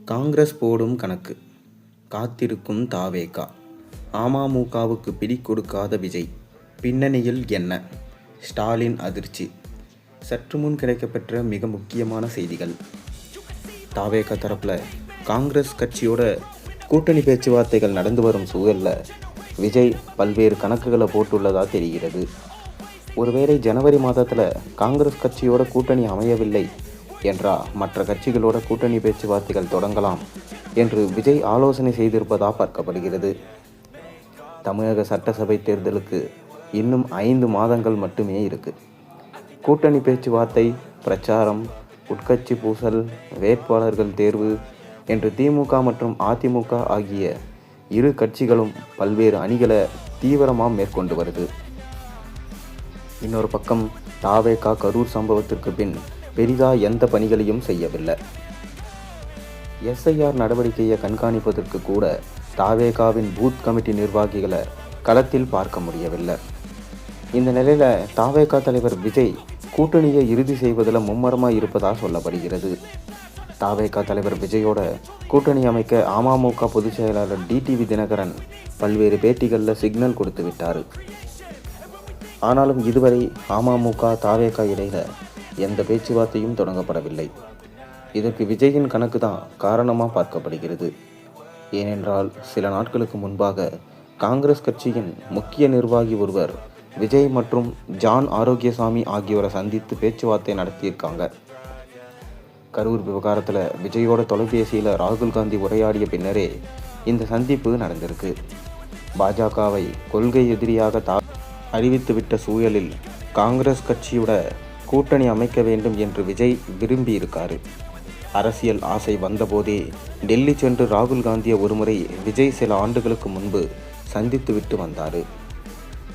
காங்கிரஸ் போடும் கணக்கு. காத்திருக்கும் தாவேகா. அமமுகவுக்கு பிடி கொடுக்காத விஜய். பின்னணியில் என்ன? ஸ்டாலின் அதிர்ச்சி. சற்று முன் கிடைக்கப்பெற்ற மிக முக்கியமான செய்திகள். தாவேகா தரப்புல காங்கிரஸ் கட்சியோட கூட்டணி பேச்சுவார்த்தைகள் நடந்து வரும் சூழலில் விஜய் பல்வேறு கணக்குகளை போட்டுள்ளதா தெரிகிறது. ஒருவேளை ஜனவரி மாதத்தில் காங்கிரஸ் கட்சியோட கூட்டணி அமையவில்லை என்றா மற்ற கட்சிகளோட கூட்டணி பேச்சுவார்த்தைகள் தொடங்கலாம் என்று விஜய் ஆலோசனை செய்திருப்பதா பார்க்கப்படுகிறது. தமிழக சட்டசபை தேர்தலுக்கு இன்னும் 5 மாதங்கள் மட்டுமே இருக்கு. கூட்டணி பேச்சுவார்த்தை, பிரச்சாரம், உட்கட்சி பூசல், வேட்பாளர்கள் தேர்வு என்று திமுக மற்றும் அதிமுக ஆகிய இரு கட்சிகளும் பல்வேறு அணிகளை தீவிரமாக மேற்கொண்டு வருது. இன்னொரு பக்கம் தாவேகா கரூர் சம்பவத்திற்கு பின் பெரிதா எந்த பணிகளையும் செய்யவில்லை. எஸ்ஐஆர் நடவடிக்கையை கண்காணிப்பதற்கு கூட தாவேகாவின் பூத் கமிட்டி நிர்வாகிகளை களத்தில் பார்க்க முடியவில்லை. இந்த நிலையில தாவேகா தலைவர் விஜய் கூட்டணியை இறுதி செய்வதில் மும்மரமாக இருப்பதாக சொல்லப்படுகிறது. தாவேகா தலைவர் விஜயோட கூட்டணி அமைக்க அமமுக பொதுச் செயலாளர் டிடிவி தினகரன் பல்வேறு பேட்டிகளில் சிக்னல் கொடுத்து விட்டார். ஆனாலும் இதுவரை அமமுக தாவேகா இடையில எந்த பேச்சுவார்த்தையும் தொடங்கப்படவில்லை. இதற்கு விஜயின் கணக்கு தான் காரணமாக பார்க்கப்படுகிறது. ஏனென்றால் சில நாட்களுக்கு முன்பாக காங்கிரஸ் கட்சியின் முக்கிய நிர்வாகி ஒருவர் விஜய் மற்றும் ஜான் ஆரோக்கியசாமி ஆகியோரை சந்தித்து பேச்சுவார்த்தை நடத்தியிருக்காங்க. கரூர் விவகாரத்தில் விஜயோட தொலைபேசியில் ராகுல் காந்தி உரையாடிய பின்னரே இந்த சந்திப்பு நடந்திருக்கு. பாஜகவை கொள்கை எதிரியாக அறிவித்துவிட்ட சூழலில் காங்கிரஸ் கட்சியோட கூட்டணி அமைக்க வேண்டும் என்று விஜய் விரும்பியிருக்காரு. அரசியல் ஆசை வந்தபோதே டெல்லி சென்று ராகுல் காந்தியை ஒருமுறை விஜய் சில ஆண்டுகளுக்கு முன்பு சந்தித்துவிட்டு வந்தார்.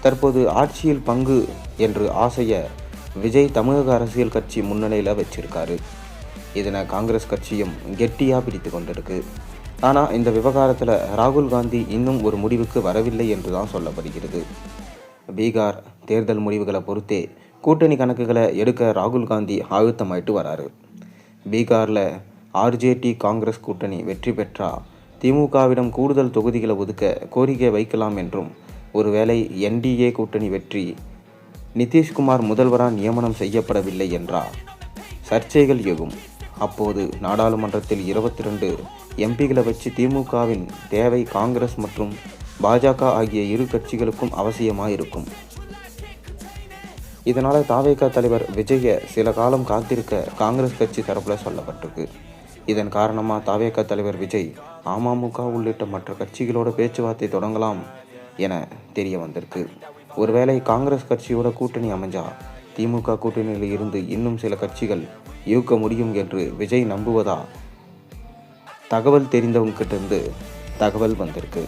தற்போது ஆட்சியில் பங்கு என்று ஆசையை விஜய் தமிழக அரசியல் கட்சி முன்னணியில் வச்சிருக்காரு. இதனை காங்கிரஸ் கட்சியும் கெட்டியாக பிடித்து கொண்டிருக்கு. ஆனால் இந்த விவகாரத்தில் ராகுல் காந்தி இன்னும் ஒரு முடிவுக்கு வரவில்லை என்று தான் சொல்லப்படுகிறது. பீகார் தேர்தல் முடிவுகளை பொறுத்தே கூட்டணி கணக்குகளை எடுக்க ராகுல் காந்தி ஆயத்தமாயிட்டு வராரு. பீகாரில் ஆர்ஜேடி காங்கிரஸ் கூட்டணி வெற்றி பெற்றா திமுகவிடம் கூடுதல் தொகுதிகளை ஒதுக்க கோரிக்கை வைக்கலாம் என்றும், ஒருவேளை என்டிஏ கூட்டணி வெற்றி நிதிஷ்குமார் முதல்வராக நியமனம் செய்யப்படவில்லை என்றால் சர்ச்சைகள் எழும். அப்போது நாடாளுமன்றத்தில் 22 எம்பிகளை வச்சு திமுகவின் தேவை காங்கிரஸ் மற்றும் பாஜக ஆகிய இரு கட்சிகளுக்கும் அவசியமாக இருக்கும். இதனால் தாவேகா தலைவர் விஜயை சில காலம் காத்திருக்க காங்கிரஸ் கட்சி தரப்பில் சொல்லப்பட்டிருக்கு. இதன் காரணமாக தாவேகா தலைவர் விஜய் அமமுக உள்ளிட்ட மற்ற கட்சிகளோட பேச்சுவார்த்தை தொடங்கலாம் என தெரிய வந்திருக்கு. ஒருவேளை காங்கிரஸ் கட்சியோட கூட்டணி அமைஞ்சா திமுக கூட்டணியில் இருந்து இன்னும் சில கட்சிகள் இயக்க முடியும் என்று விஜய் நம்புவதா தகவல் தெரிந்தவங்க கிட்ட இருந்து தகவல் வந்திருக்கு.